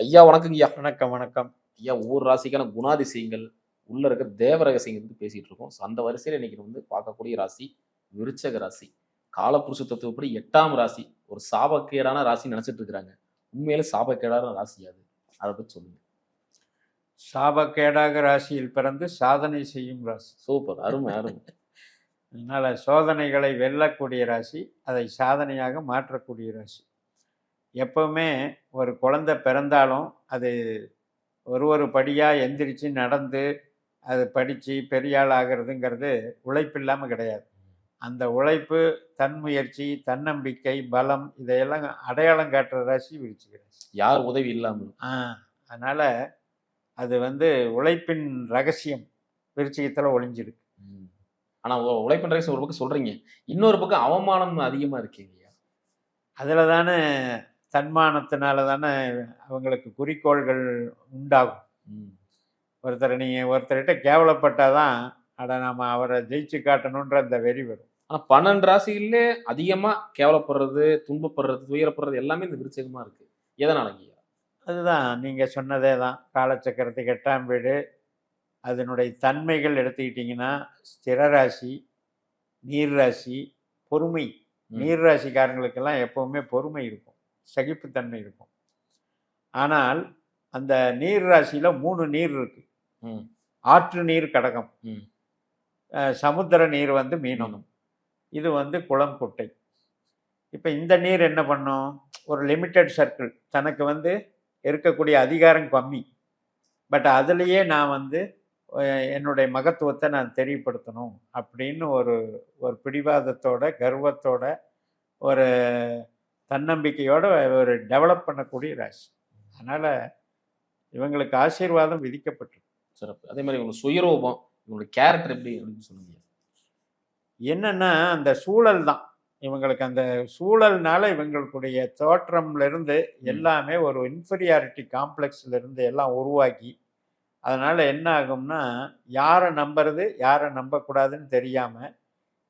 ஐயா வணக்கங்க ஐயா. வணக்கம், வணக்கம். ஐயா ஒவ்வொரு ராசிக்கான குணாதிசயங்கள், உள்ள இருக்க தேவ ரகசியங்கள் பத்தி பேசிட்டு இருக்கோம். ஸோ அந்த வரிசையில இன்னைக்கு வந்து பார்க்கக்கூடிய ராசி விருச்சக ராசி. காலபுருஷ தத்துவப்படி 8ஆம் ராசி. ஒரு சாபக்கேடான ராசின்னு நெனச்சிட்டு இருக்கிறாங்க. உண்மையிலே சாபக்கேடான ராசியா அது? அத பத்தி சொல்லுங்க. சாபக்கேடாக ராசியில் பிறந்து சாதனை செய்யும் ராசி. சூப்பர். அருமை, அருமை. அதனால சோதனைகளை வெல்லக்கூடிய ராசி, அதை சாதனையாக மாற்றக்கூடிய ராசி. எப்பவுமே ஒரு குழந்தை பிறந்தாலும் அது ஒரு படியா எந்திரிச்சு நடந்து அது படிச்சு பெரிய ஆள் ஆகிறதுங்கிறது உழைப்பில்லாம கிடையாது. அந்த உழைப்பு, தன்முயற்சி, தன்னம்பிக்கை, பலம் இதையெல்லாம் அடையாளம் காட்டுற ராசி விருச்சிக ராசி. யார் உதவி இல்லாம. அதனால அது வந்து உழைப்பின் ரகசியம் விருச்சிகத்துல ஒளிஞ்சிருக்கு. ஆனா உழைப்பின் ரகசியம் ஒரு பக்கம் சொல்றீங்க. இன்னொரு பக்கம் அவமானம் அதிகமா இருக்கீங்கய்யா. அதுல தானே தன்மானத்தினால தானே அவங்களுக்கு குறிக்கோள்கள் உண்டாகும். ஒருத்தர்கிட்ட கேவலப்பட்டாதான் அட நாம அவரை ஜெயிச்சு காட்டணுன்ற அந்த வெறி வரும். ஆனா 12 ராசியிலே அதிகமா கேவலப்படுறது, துன்பப்படுறது, துயரப்படுறது எல்லாமே இந்த விருச்சிகமா இருக்கு. எதனாலங்கய்யா? அதுதான் நீங்க சொன்னதே தான். காலச்சக்கரத்துக்கு 8ஆம் வீடு. அதனுடைய தன்மைகள் எடுத்துக்கிட்டிங்கன்னா ஸ்திர ராசி, நீர் ராசி, பொறுமை. நீர் ராசிக்காரங்களுக்கெல்லாம் எப்பவுமே பொறுமை இருக்கும், சகிப்புத்தன்மை இருக்கும். ஆனால் அந்த நீர் ராசியில 3 நீர் இருக்கு. ஆற்று நீர் கடகம், சமுத்திர நீர் வந்து மீனம், இது வந்து குளம் குட்டை. இப்ப இந்த நீர் என்ன பண்ணும்? ஒரு லிமிட்டட் சர்க்கிள், தனக்கு வந்து இருக்கக்கூடிய அதிகாரம் கம்மி, பட் அதுலேயே நான் வந்து என்னுடைய மகத்துவத்தை நான் தெரியப்படுத்தணும் அப்படின்னு ஒரு பிடிவாதத்தோட, கர்வத்தோட, ஒரு தன்னம்பிக்கையோட ஒரு டெவலப் பண்ணக்கூடிய ராசி. அதனால இவங்களுக்கு ஆசீர்வாதம் விதிக்கப்பட்டிருக்கு. சிறப்பு. அதே மாதிரி இவங்க சுயரூபம், இவங்களுடைய கேரக்டர் எப்படி அப்படின்னு சொல்லுங்க. என்னன்னா அந்த சூழல் தான் இவங்களுக்கு. அந்த சூழல்னால இவங்களுடைய தோற்றம்ல இருந்து எல்லாமே ஒரு இன்ஃபீரியாரிட்டி காம்ப்ளெக்ஸ்ல இருந்து எல்லாம் உருவாக்கி, அதனால என்ன ஆகும்னா யாரை நம்புறது யாரை நம்பக்கூடாதுன்னு தெரியாம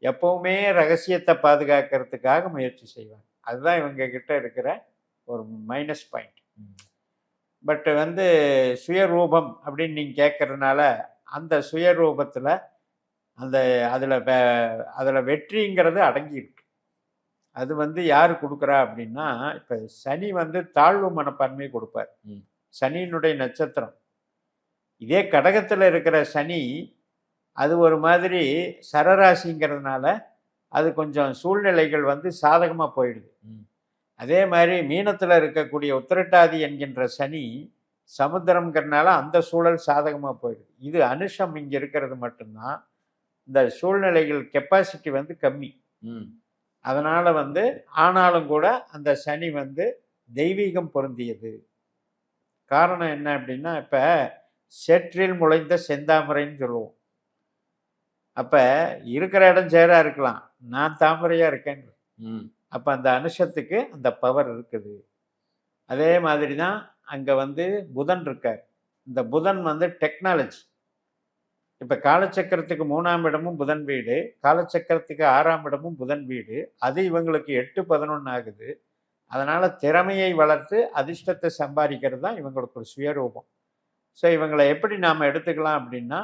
எப்பவுமே ரகசியத்தை பாதுகாக்கிறதுக்காக முயற்சி செய்வாங்க. அதுதான் இவங்க கிட்ட இருக்கிற ஒரு மைனஸ் பாயிண்ட். பட் வந்து சுயரூபம் அப்படின்னு நீங்க கேட்கறதுனால அந்த சுயரூபத்துல அந்த அதுல வெற்றிங்கிறது அடங்கி இருக்கு. அது வந்து யாரு கொடுக்குறா அப்படின்னா, இப்ப சனி வந்து தாழ்வு மனப்பான்மையை கொடுப்பார். சனியினுடைய நட்சத்திரம் இதே கடகத்துல இருக்கிற சனி, அது ஒரு மாதிரி சரராசிங்கிறதுனால அது கொஞ்சம் சூழ்நிலைகள் வந்து சாதகமா போயிடுது. அதே மாதிரி மீனத்துல இருக்கக்கூடிய உத்திரட்டாதி என்கின்ற சனி சமுத்திரம்ங்கிறதுனால அந்த சூழல் சாதகமா போயிடுது. இது அனுஷம் இங்க இருக்கிறது மட்டும்தான். இந்த சூழ்நிலைகள் கெப்பாசிட்டி வந்து கம்மி. அதனால வந்து ஆனாலும் கூட அந்த சனி வந்து தெய்வீகம் பொருந்தியது. காரணம் என்ன அப்படின்னா, இப்ப சேற்றில் முளைந்த செந்தாமரைன்னு சொல்லுவோம். அப்ப இருக்கிற இடம் சேரா இருக்கலாம், நான் தாமரையா இருக்கேன். அப்ப அந்த அனுஷத்துக்கு அந்த பவர் இருக்குது. அதே மாதிரி தான் அங்க வந்து புதன் இருக்கார். இந்த புதன் வந்து டெக்னாலஜி. இப்ப காலச்சக்கரத்துக்கு 3ஆம் இடமும் புதன் வீடு, காலச்சக்கரத்துக்கு 6ஆம் இடமும் புதன் வீடு. அது இவங்களுக்கு 8-11 ஆகுது. அதனால திறமையை வளர்த்து அதிர்ஷ்டத்தை சம்பாதிக்கிறது தான் இவங்களுக்கு ஒரு சுயரூபம். ஸோ இவங்களை எப்படி நாம எடுத்துக்கலாம் அப்படின்னா,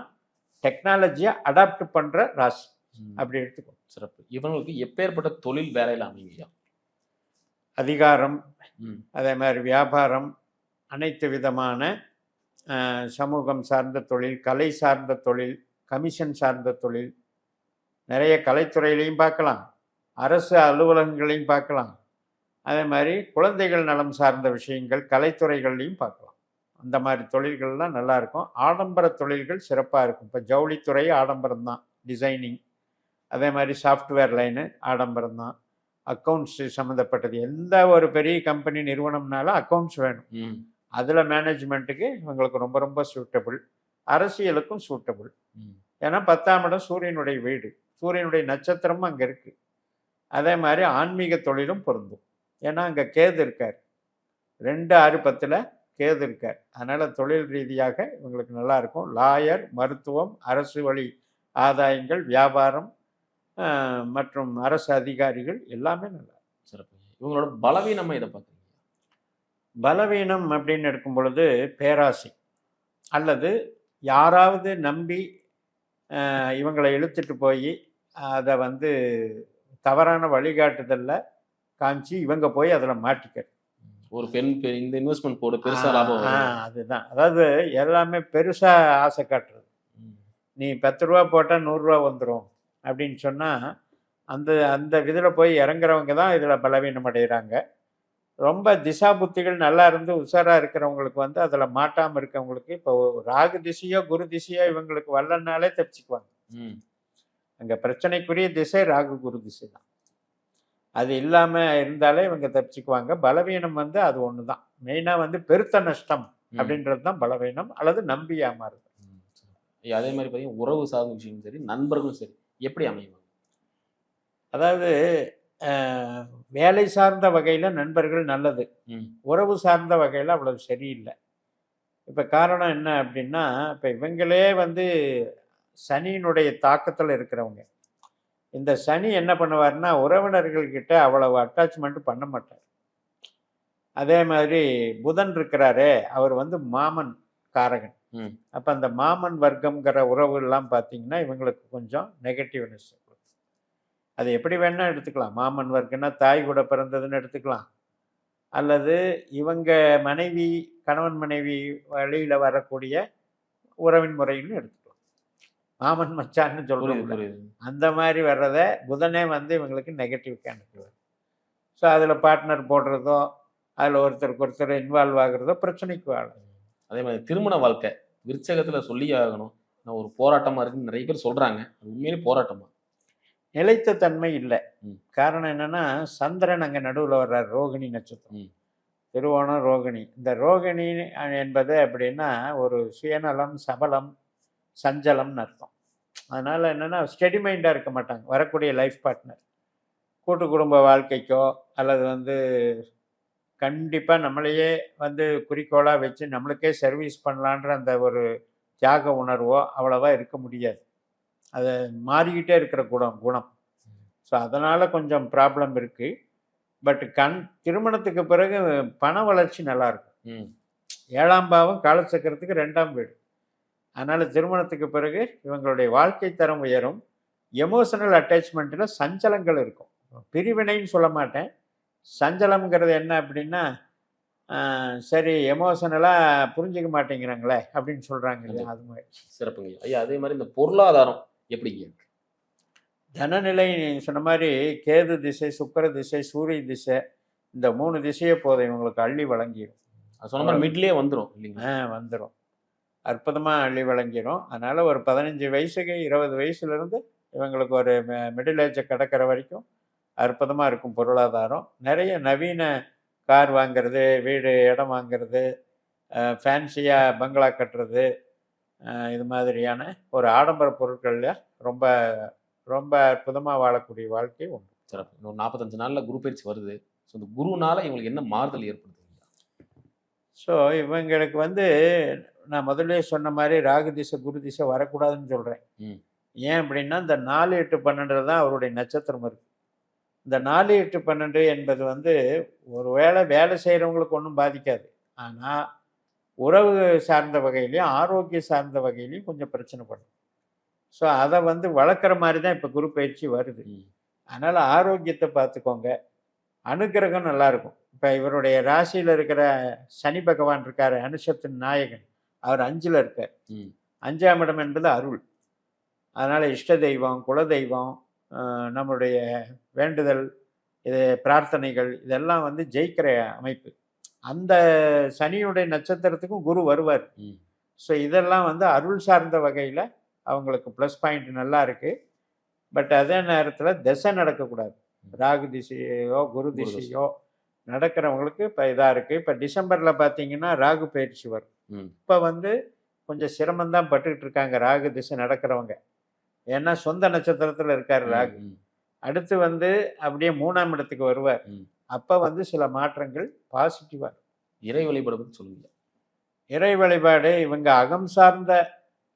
டெக்னாலஜியை அடாப்ட் பண்ற ராசி அப்படி எடுத்துக்கோ. சிறப்பு. இவங்களுக்கு எப்பேற்பட்ட தொழில் வேலையில் அமையா? அதிகாரம், அதே மாதிரி வியாபாரம், அனைத்து விதமான சமூகம் சார்ந்த தொழில், கலை சார்ந்த தொழில், கமிஷன் சார்ந்த தொழில், நிறைய கலைத்துறையிலையும் பார்க்கலாம், அரசு அலுவலகங்களையும் பார்க்கலாம். அதே மாதிரி குழந்தைகள் நலம் சார்ந்த விஷயங்கள் கலைத்துறைகள்லையும் பார்க்கலாம். அந்த மாதிரி தொழில்கள்லாம் நல்லா இருக்கும். ஆடம்பர தொழில்கள் சிறப்பாக இருக்கும். இப்போ ஜவுளித்துறை ஆடம்பரம் தான், டிசைனிங். அதே மாதிரி சாஃப்ட்வேர் லைனு ஆடம்பரம் தான். அக்கௌண்ட்ஸ் சம்மந்தப்பட்டது எந்த ஒரு பெரிய கம்பெனி நிறுவனம்னாலும் அக்கௌண்ட்ஸ் வேணும். அதில் மேனேஜ்மெண்ட்டுக்கு இவங்களுக்கு ரொம்ப ரொம்ப சூட்டபிள். அரசியலுக்கும் சூட்டபிள். ஏன்னா 10ஆம் இடம் சூரியனுடைய வீடு, சூரியனுடைய நட்சத்திரமும் அங்கே இருக்குது. அதே மாதிரி ஆன்மீக தொழிலும் பொருந்தும். ஏன்னா அங்கே கேது இருக்கார், 2-6-10 கேது இருக்கார். அதனால் தொழில் ரீதியாக இவங்களுக்கு நல்லா இருக்கும். லாயர், மருத்துவம், அரசு வழி ஆதாயங்கள், வியாபாரம் மற்றும் அரசு அதிகாரிகள் எல்லாமே நல்லா. சிறப்பு. இவங்களோட பலவீனமா இதை பார்க்குறீங்க? பலவீனம் அப்படின்னு எடுக்கும் பொழுது பேராசை, அல்லது யாராவது நம்பி இவங்களை இழுத்துட்டு போய் அதை வந்து தவறான வழிகாட்டுதல்ல காமிச்சு இவங்க போய் அதில் மாட்டிக்கிறது. ஒரு பெண் இந்த இன்வெஸ்ட்மெண்ட் போடு பெருசா லாபம் வரும். அதுதான். அதாவது எல்லாமே பெருசா ஆசை காட்டுறது. நீ 10 ரூபா போட்டால் 100 ரூபா வந்துடும் அப்படின்னு சொன்னா அந்த அந்த இதில் போய் இறங்குறவங்க தான் இதில் பலவீனம் அடைகிறாங்க. ரொம்ப திசா புத்திகள் நல்லா இருந்து உஷாரா இருக்கிறவங்களுக்கு வந்து அதில் மாட்டாமல் இருக்கவங்களுக்கு இப்போ ராகு திசையோ குரு திசையோ இவங்களுக்கு வரலனாலே தப்பிச்சுக்குவாங்க. அங்கே பிரச்சனைக்குரிய திசை ராகு குரு திசை தான். அது இல்லாமல் இருந்தாலே இவங்க தப்பிச்சுக்குவாங்க. பலவீனம் வந்து அது ஒன்று தான். மெயினாக வந்து பெருத்த நஷ்டம் அப்படின்றது தான் பலவீனம், அல்லது நம்பி ஏமாறுது. அதே மாதிரி பார்த்தீங்கன்னா உறவு சார்ந்த விஷயம் சரி, நண்பர்களும் சரி, எப்படி அமைவாங்க? அதாவது வேலை சார்ந்த வகையில் நண்பர்கள் நல்லது, உறவு சார்ந்த வகையில் அவ்வளவு சரியில்லை. இப்போ காரணம் என்ன அப்படின்னா, இப்போ இவங்களே வந்து சனியினுடைய தாக்கத்தில் இருக்கிறவங்க. இந்த சனி என்ன பண்ணுவார்னா உறவினர்கள்கிட்ட அவ்வளவு அட்டாச்மெண்ட் பண்ண மாட்டார். அதே மாதிரி புதன் இருக்கிறாரே அவர் வந்து மாமன் காரகன். அப்போ அந்த மாமன் வர்க்கம்ங்கிற உறவு எல்லாம் பார்த்தீங்கன்னா இவங்களுக்கு கொஞ்சம் நெகட்டிவ்னஸ். அது எப்படி வேணா எடுத்துக்கலாம். மாமன் வர்க்கம்னா தாய் கூட பிறந்ததுன்னு எடுத்துக்கலாம், அல்லது இவங்க மனைவி கணவன் மனைவி வழியில் வரக்கூடிய உறவின் முறைன்னு எடுத்துக்கலாம். மாமன் மச்சான்னு சொல்லுவாங்க. அந்த மாதிரி வர்றதை புதனே வந்து இவங்களுக்கு நெகட்டிவ்க்கு அனுப்புவார். ஸோ அதில் பார்ட்னர் போடுறதோ அதில் ஒருத்தருக்கு ஒருத்தர் இன்வால்வ் ஆகுறதோ பிரச்சனைக்கு ஆகும். அதே மாதிரி திருமண வாழ்க்கை விருச்சகத்தில் சொல்லி ஆகணும், ஒரு போராட்டமாக இருக்குன்னு நிறைய பேர் சொல்கிறாங்க. அது உண்மையிலே போராட்டமா? நிலைத்த தன்மை இல்லை. காரணம் என்னன்னா சந்திரன் அங்கே நடுவில் வர்றார். ரோகிணி நட்சத்திரம், திருவோணம் ரோகிணி. இந்த ரோகிணி என்பது அப்படின்னா ஒரு சுயநலம், சபலம், சஞ்சலம்னு அர்த்தம். அதனால் என்னென்னா ஸ்டெடி மைண்டாக இருக்க மாட்டாங்க வரக்கூடிய லைஃப் பார்ட்னர். கூட்டு குடும்ப வாழ்க்கைக்கோ அல்லது வந்து கண்டிப்பாக நம்மளையே வந்து குறிக்கோளாக வச்சு நம்மளுக்கே சர்வீஸ் பண்ணலான்ற அந்த ஒரு தியாக உணர்வோ அவ்வளவா இருக்க முடியாது. அது மாறிக்கிட்டே இருக்கிற குணம். ஸோ அதனால் கொஞ்சம் ப்ராப்ளம் இருக்குது. பட் திருமணத்துக்கு பிறகு பண வளர்ச்சி நல்லாயிருக்கும். 7ஆம் பாவம் காலச்சக்கரத்துக்கு 2ஆம் வீடு. அதனால் திருமணத்துக்கு பிறகு இவங்களுடைய வாழ்க்கை தரம் உயரும். எமோஷனல் அட்டாச்மெண்ட்டில் சஞ்சலங்கள் இருக்கும். பிரிவினைன்னு சொல்ல மாட்டேன். சஞ்சலம்ங்கிறது என்ன அப்படின்னா, சரி எமோஷனலாக புரிஞ்சிக்க மாட்டேங்கிறாங்களே அப்படின்னு சொல்கிறாங்க இல்லையா, அது மாதிரி. சிறப்புங்க ஐயா. அதே மாதிரி இந்த பொருளாதாரம் எப்படிங்க இருக்கு? தனநிலை சொன்ன மாதிரி கேது திசை, சுக்கிர திசை, சூரிய திசை, இந்த 3 திசையே போதும் இவங்களுக்கு அள்ளி வழங்கிடும். சொன்ன மாதிரி மிட்லேயே வந்துடும் இல்லைங்களா? வந்துடும், அற்புதமாக அள்ளி வழங்கிடும். அதனால் ஒரு 15 வயசுக்கு 20 வயசுலேருந்து இவங்களுக்கு ஒரு மிடில் ஏஜை கடக்கிற வரைக்கும் அற்புதமாக இருக்கும் பொருளாதாரம். நிறைய நவீன கார் வாங்கிறது, வீடு இடம் வாங்கிறது, ஃபேன்சியாக பங்களா கட்டுறது, இது மாதிரியான ஒரு ஆடம்பர பொருட்களில் ரொம்ப ரொம்ப அற்புதமாக வாழக்கூடிய வாழ்க்கை உண்டு. சிறப்பு. இன்னொரு 45 நாளில் குரு பயிற்சி வருது. ஸோ இந்த குருனால இவங்களுக்கு என்ன மாறுதல் ஏற்படுது? ஸோ இவங்களுக்கு வந்து நான் முதல்ல சொன்ன மாதிரி ராகு திசை குரு திசை வரக்கூடாதுன்னு சொல்கிறேன். ஏன் அப்படின்னா இந்த 4, 8, 12 தான் அவருடைய நட்சத்திரம் இருக்குது. இந்த 4, 8, 12 என்பது வந்து ஒரு வேலை செய்கிறவங்களுக்கு ஒன்றும் பாதிக்காது. ஆனால் உறவு சார்ந்த வகையிலையும் ஆரோக்கிய சார்ந்த வகையிலையும் கொஞ்சம் பிரச்சனை பண்ணும். ஸோ அதை வந்து வளர்க்குற மாதிரி தான் இப்போ குரு பயிற்சி வருது. அதனால் ஆரோக்கியத்தை பார்த்துக்கோங்க. அனுக்கிரகம் நல்லாயிருக்கும். இப்போ இவருடைய ராசியில் இருக்கிற சனி பகவான் இருக்கார், அனுஷத்தின் நாயகன். அவர் 5ல் இருக்கார். 5ஆம் இடம் என்பது அருள். அதனால் இஷ்ட தெய்வம், குலதெய்வம், நம்முடைய வேண்டுதல், இது பிரார்த்தனைகள், இதெல்லாம் வந்து ஜெயிக்கிற அமைப்பு. அந்த சனியுடைய நட்சத்திரத்துக்கும் குரு வருவார். ஸோ இதெல்லாம் வந்து அருள் சார்ந்த வகையில் அவங்களுக்கு ப்ளஸ் பாயிண்ட் நல்லா இருக்குது. பட் அதே நேரத்தில் திசை நடக்கக்கூடாது. ராகு திசையோ குரு திசையோ நடக்கிறவங்களுக்கு இப்போ இதாக இருக்குது. இப்போ டிசம்பரில் பார்த்தீங்கன்னா ராகு பயிற்சி வரும். இப்போ வந்து கொஞ்சம் சிரமந்தான் பட்டுக்கிட்டு இருக்காங்க ராகு திசை நடக்கிறவங்க. ஏன்னா சொந்த நட்சத்திரத்தில் இருக்கார் ராகு. அடுத்து வந்து அப்படியே 3ஆம் இடத்துக்கு வருவார். அப்போ வந்து சில மாற்றங்கள் பாசிட்டிவாக. இறை வழிபாடு சொல்லுங்க. இறை வழிபாடு இவங்க அகம் சார்ந்த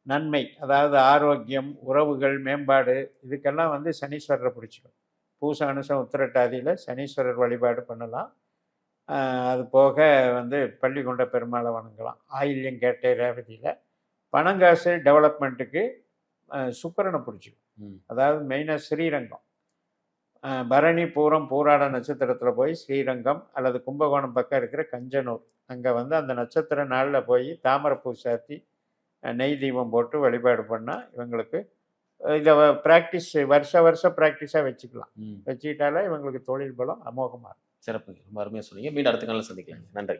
நன்மை, அதாவது ஆரோக்கியம், உறவுகள் மேம்பாடு, இதுக்கெல்லாம் வந்து சனீஸ்வரரை பிடிச்சிடும். பூச அனுசம் உத்திரட்டாதியில் சனீஸ்வரர் வழிபாடு பண்ணலாம். அது போக வந்து பள்ளிகொண்ட பெருமாளை வணங்கலாம். ஆயில்யம் கேட்டை ரேவதியில் பணங்காசு டெவலப்மெண்ட்டுக்கு சுக்கிரனை பிடிச்சிக்கும். ம். அதாவது மெயினாக ஸ்ரீரங்கம், பரணி பூரம் பூராட நட்சத்திரத்தில் போய் ஸ்ரீரங்கம் அல்லது கும்பகோணம் பக்கம் இருக்கிற கஞ்சனூர் அங்கே வந்து அந்த நட்சத்திர நாளில் போய் தாமரைப்பூ சாத்தி நெய் தீபம் போட்டு வழிபாடு பண்ணால் இவங்களுக்கு இதை ப்ராக்டிஸ் வருஷம் ப்ராக்டிஸாக வச்சுக்கலாம். ம். வச்சுக்கிட்டாலே இவங்களுக்கு தொழில் பலம் அமோகமாக இருக்கும். சிறப்புங்க. ரொம்ப அருமையா சொன்னீங்க. மீண்டும் அடுத்த காலையில் சந்திக்கலாம். நன்றி.